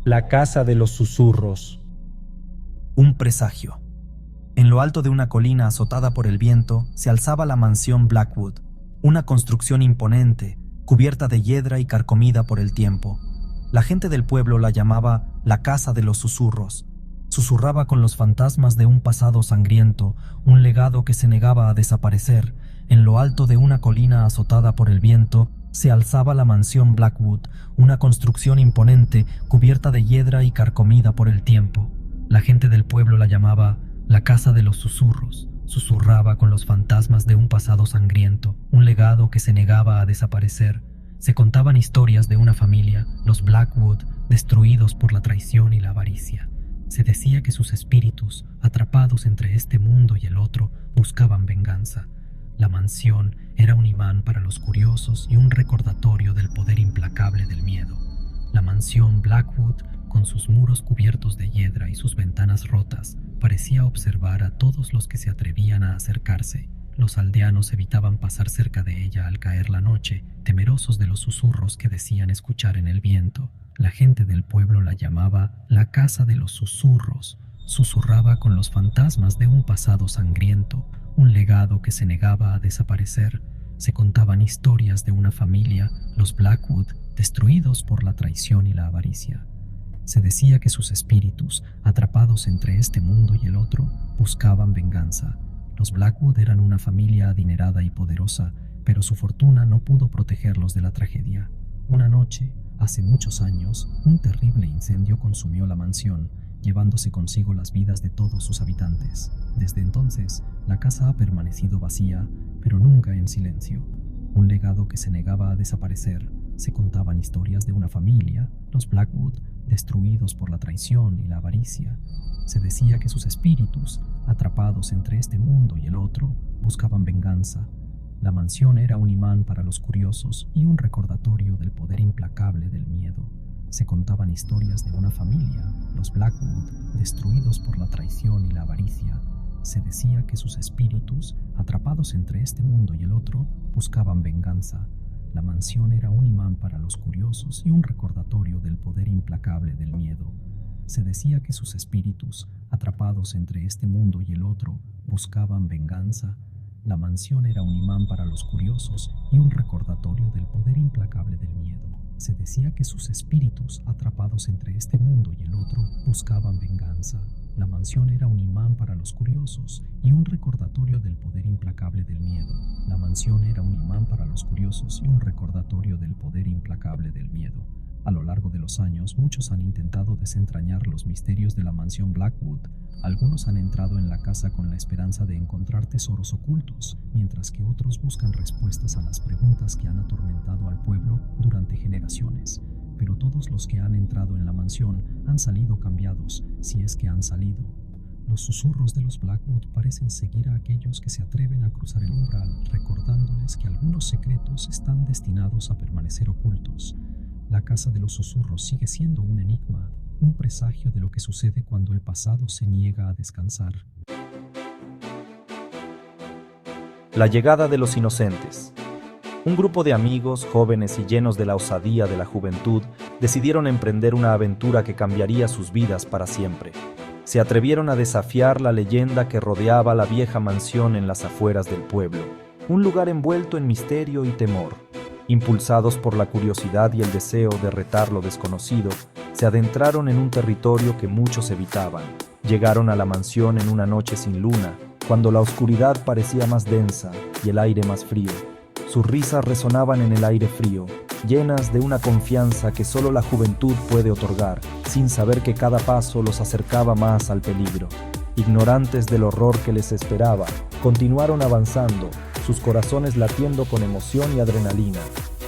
La casa de los susurros. Un presagio. En lo alto de una colina azotada por el viento se alzaba la mansión Blackwood, una construcción imponente, cubierta de hiedra y carcomida por el tiempo. La gente del pueblo la llamaba la casa de los susurros. Susurraba con los fantasmas de un pasado sangriento, un legado que se negaba a desaparecer. En lo alto de una colina azotada por el viento se alzaba la mansión Blackwood, una construcción imponente, cubierta de hiedra y carcomida por el tiempo. La gente del pueblo la llamaba la casa de los susurros. Susurraba con los fantasmas de un pasado sangriento, un legado que se negaba a desaparecer. Se contaban historias de una familia, los Blackwood, destruidos por la traición y la avaricia. Se decía que sus espíritus, atrapados entre este mundo y el otro, buscaban venganza. La mansión era un imán para los curiosos y un recordatorio del poder implacable del miedo. La mansión Blackwood, con sus muros cubiertos de hiedra y sus ventanas rotas, parecía observar a todos los que se atrevían a acercarse. Los aldeanos evitaban pasar cerca de ella al caer la noche, temerosos de los susurros que decían escuchar en el viento. La gente del pueblo la llamaba la casa de los susurros. Susurraba con los fantasmas de un pasado sangriento, un legado que se negaba a desaparecer. Se contaban historias de una familia, los Blackwood, destruidos por la traición y la avaricia. Se decía que sus espíritus, atrapados entre este mundo y el otro, buscaban venganza. Los Blackwood eran una familia adinerada y poderosa, pero su fortuna no pudo protegerlos de la tragedia. Una noche, hace muchos años, un terrible incendio consumió la mansión, llevándose consigo las vidas de todos sus habitantes. Desde entonces, la casa ha permanecido vacía, pero nunca en silencio. Un legado que se negaba a desaparecer. Se contaban historias de una familia, los Blackwood, destruidos por la traición y la avaricia. Se decía que sus espíritus, atrapados entre este mundo y el otro, buscaban venganza. La mansión era un imán para los curiosos y un recordatorio del poder implacable del miedo. Se contaban historias de una familia, los Blackwood, destruidos por la traición y la avaricia. Se decía que sus espíritus, atrapados entre este mundo y el otro, buscaban venganza. La mansión era un imán para los curiosos y un recordatorio del poder implacable del miedo. Se decía que sus espíritus, atrapados entre este mundo y el otro, buscaban venganza. La mansión era un imán para los curiosos y un recordatorio del poder implacable del miedo. Se decía que sus espíritus, atrapados entre este mundo y el otro, buscaban venganza. La mansión era un imán para los curiosos y un recordatorio del poder implacable del miedo. La mansión era un imán para los curiosos y un recordatorio del poder implacable del miedo. A lo largo de los años, muchos han intentado desentrañar los misterios de la mansión Blackwood. Algunos han entrado en la casa con la esperanza de encontrar tesoros ocultos, mientras que otros buscan respuestas a las preguntas que han atormentado al pueblo durante generaciones. Pero todos los que han entrado en la mansión han salido cambiados, si es que han salido. Los susurros de los Blackwood parecen seguir a aquellos que se atreven a cruzar el umbral, recordándoles que algunos secretos están destinados a permanecer ocultos. La casa de los susurros sigue siendo un enigma, un presagio de lo que sucede cuando el pasado se niega a descansar. La llegada de los inocentes. Un grupo de amigos, jóvenes y llenos de la osadía de la juventud, decidieron emprender una aventura que cambiaría sus vidas para siempre. Se atrevieron a desafiar la leyenda que rodeaba la vieja mansión en las afueras del pueblo, un lugar envuelto en misterio y temor. Impulsados por la curiosidad y el deseo de retar lo desconocido, se adentraron en un territorio que muchos evitaban. Llegaron a la mansión en una noche sin luna, cuando la oscuridad parecía más densa y el aire más frío. Sus risas resonaban en el aire frío, llenas de una confianza que solo la juventud puede otorgar, sin saber que cada paso los acercaba más al peligro. Ignorantes del horror que les esperaba, continuaron avanzando, sus corazones latiendo con emoción y adrenalina.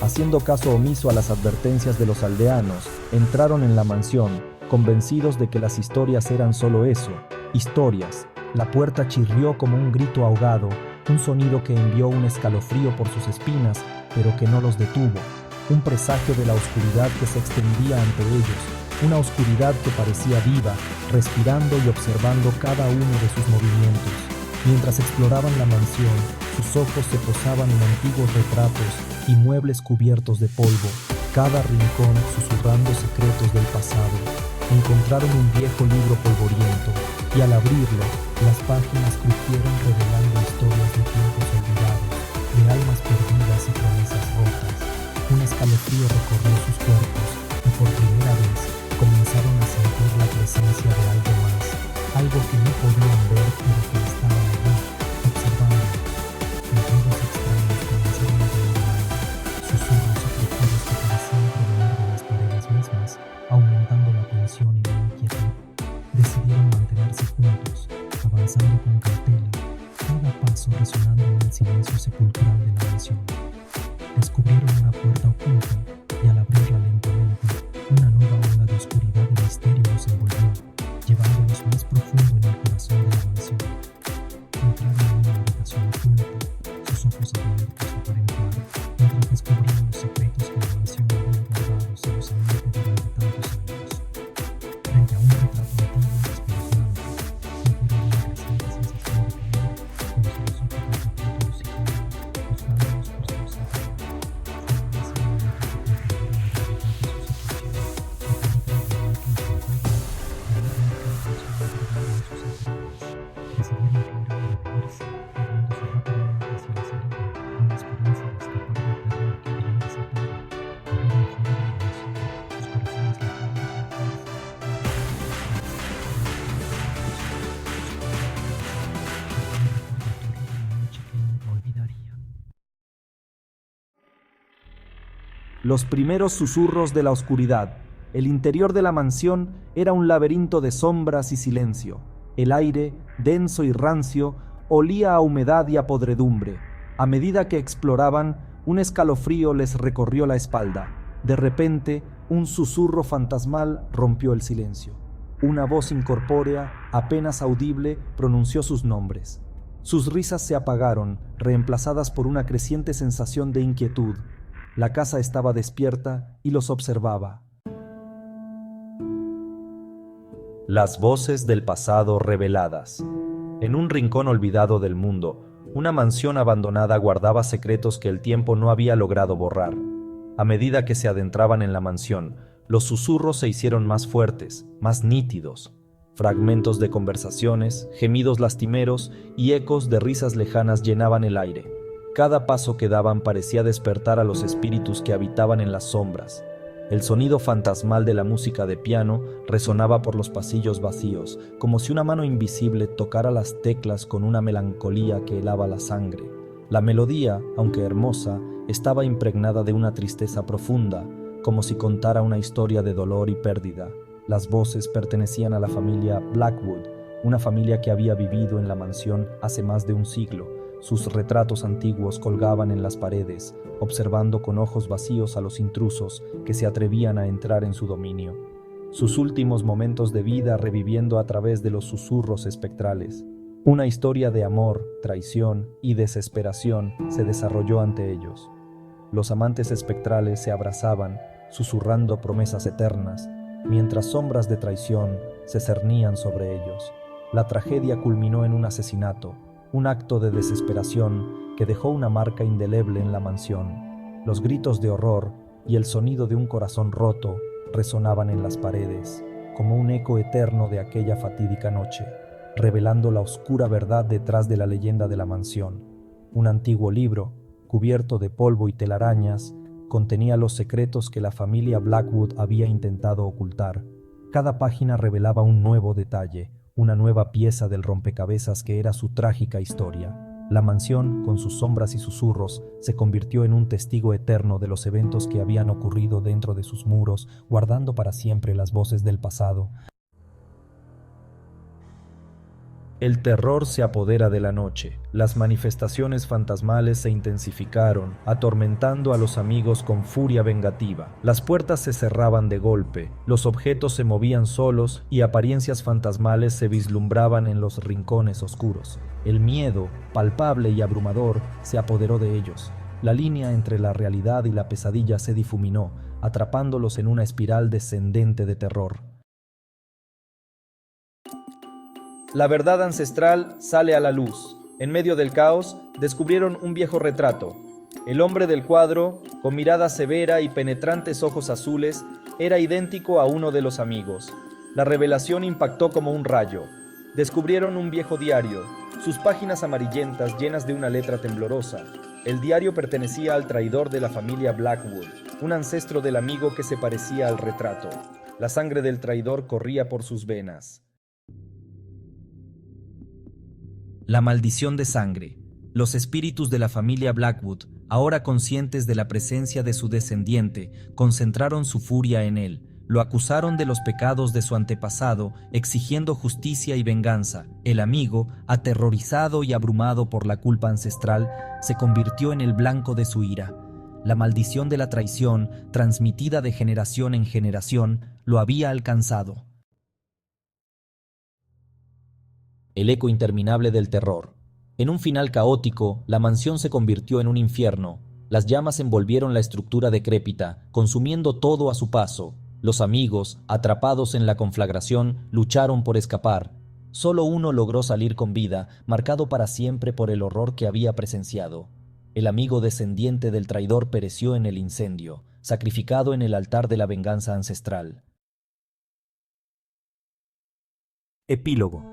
Haciendo caso omiso a las advertencias de los aldeanos, entraron en la mansión, convencidos de que las historias eran solo eso, historias. La puerta chirrió como un grito ahogado, un sonido que envió un escalofrío por sus espinas, pero que no los detuvo. Un presagio de la oscuridad que se extendía ante ellos, una oscuridad que parecía viva, respirando y observando cada uno de sus movimientos. Mientras exploraban la mansión, sus ojos se posaban en antiguos retratos y muebles cubiertos de polvo. cada rincón, susurrando secretos del pasado, encontraron un viejo libro polvoriento y al abrirlo, las páginas crujieron revelando historias de tiempos olvidados, de almas perdidas y promesas rotas. Un escalofrío recorrió sus cuerpos y por primera vez comenzaron a sentir la presencia de algo más, algo que no podían ver pero que estaba allí, observando. Los ruidos extraños comenzaron a volver mal, susurros y crujidos que parecían provenir de las paredes mismas, aumentando la tensión y la inquietud. Decidieron mantenerse juntos, avanzando con cautela, cada paso resonando en el silencio sepulcral de la mansión. Descubrieron una puerta oculta y al abrirla lentamente, una nueva ola de oscuridad y misterio los envolvió, llevándolos más profundo en el corazón de la mansión. Entraron en una habitación oculta, sus ojos abiertos de par en par, mientras descubrían los secretos que la mansión había guardado celosamente durante tantos años. Frente a un retrato antiguo y espeluznante, sintieron una creciente sensación de temor, como si los ojos los retratos siguieran, juzgándolos por su ausencia. Los primeros susurros de la oscuridad. El interior de la mansión era un laberinto de sombras y silencio. El aire, denso y rancio, olía a humedad y a podredumbre. A medida que exploraban, un escalofrío les recorrió la espalda. De repente, un susurro fantasmal rompió el silencio. Una voz incorpórea, apenas audible, pronunció sus nombres. Sus risas se apagaron, reemplazadas por una creciente sensación de inquietud. La casa estaba despierta y los observaba. Las voces del pasado reveladas. En un rincón olvidado del mundo, una mansión abandonada guardaba secretos que el tiempo no había logrado borrar. A medida que se adentraban en la mansión, los susurros se hicieron más fuertes, más nítidos. Fragmentos de conversaciones, gemidos lastimeros y ecos de risas lejanas llenaban el aire. Cada paso que daban parecía despertar a los espíritus que habitaban en las sombras. El sonido fantasmal de la música de piano resonaba por los pasillos vacíos, como si una mano invisible tocara las teclas con una melancolía que helaba la sangre. La melodía, aunque hermosa, estaba impregnada de una tristeza profunda, como si contara una historia de dolor y pérdida. Las voces pertenecían a la familia Blackwood, una familia que había vivido en la mansión hace más de un siglo. Sus retratos antiguos colgaban en las paredes, observando con ojos vacíos a los intrusos que se atrevían a entrar en su dominio. Sus últimos momentos de vida reviviendo a través de los susurros espectrales. Una historia de amor, traición y desesperación se desarrolló ante ellos. Los amantes espectrales se abrazaban, susurrando promesas eternas, mientras sombras de traición se cernían sobre ellos. La tragedia culminó en un asesinato, un acto de desesperación que dejó una marca indeleble en la mansión. Los gritos de horror y el sonido de un corazón roto resonaban en las paredes, como un eco eterno de aquella fatídica noche, revelando la oscura verdad detrás de la leyenda de la mansión. Un antiguo libro, cubierto de polvo y telarañas, contenía los secretos que la familia Blackwood había intentado ocultar. Cada página revelaba un nuevo detalle, una nueva pieza del rompecabezas que era su trágica historia. La mansión, con sus sombras y susurros, se convirtió en un testigo eterno de los eventos que habían ocurrido dentro de sus muros, guardando para siempre las voces del pasado. El terror se apodera de la noche. Las manifestaciones fantasmales se intensificaron, atormentando a los amigos con furia vengativa. Las puertas se cerraban de golpe, los objetos se movían solos y apariencias fantasmales se vislumbraban en los rincones oscuros. El miedo, palpable y abrumador, se apoderó de ellos. La línea entre la realidad y la pesadilla se difuminó, atrapándolos en una espiral descendente de terror. La verdad ancestral sale a la luz. En medio del caos, descubrieron un viejo retrato. El hombre del cuadro, con mirada severa y penetrantes ojos azules, era idéntico a uno de los amigos. La revelación impactó como un rayo. Descubrieron un viejo diario, sus páginas amarillentas llenas de una letra temblorosa. El diario pertenecía al traidor de la familia Blackwood, un ancestro del amigo que se parecía al retrato. La sangre del traidor corría por sus venas. La maldición de sangre. Los espíritus de la familia Blackwood, ahora conscientes de la presencia de su descendiente, concentraron su furia en él. Lo acusaron de los pecados de su antepasado, exigiendo justicia y venganza. El amigo, aterrorizado y abrumado por la culpa ancestral, se convirtió en el blanco de su ira. La maldición de la traición, transmitida de generación en generación, lo había alcanzado. El eco interminable del terror. En un final caótico, la mansión se convirtió en un infierno. Las llamas envolvieron la estructura decrépita, consumiendo todo a su paso. Los amigos, atrapados en la conflagración, lucharon por escapar. Solo uno logró salir con vida, marcado para siempre por el horror que había presenciado. El amigo descendiente del traidor pereció en el incendio, sacrificado en el altar de la venganza ancestral. Epílogo.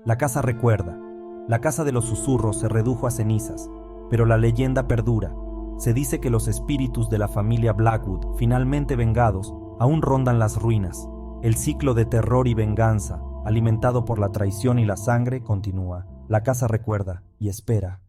La casa recuerda. La casa de los susurros se redujo a cenizas, pero la leyenda perdura. Se dice que los espíritus de la familia Blackwood, finalmente vengados, aún rondan las ruinas. El ciclo de terror y venganza, alimentado por la traición y la sangre, continúa. La casa recuerda y espera.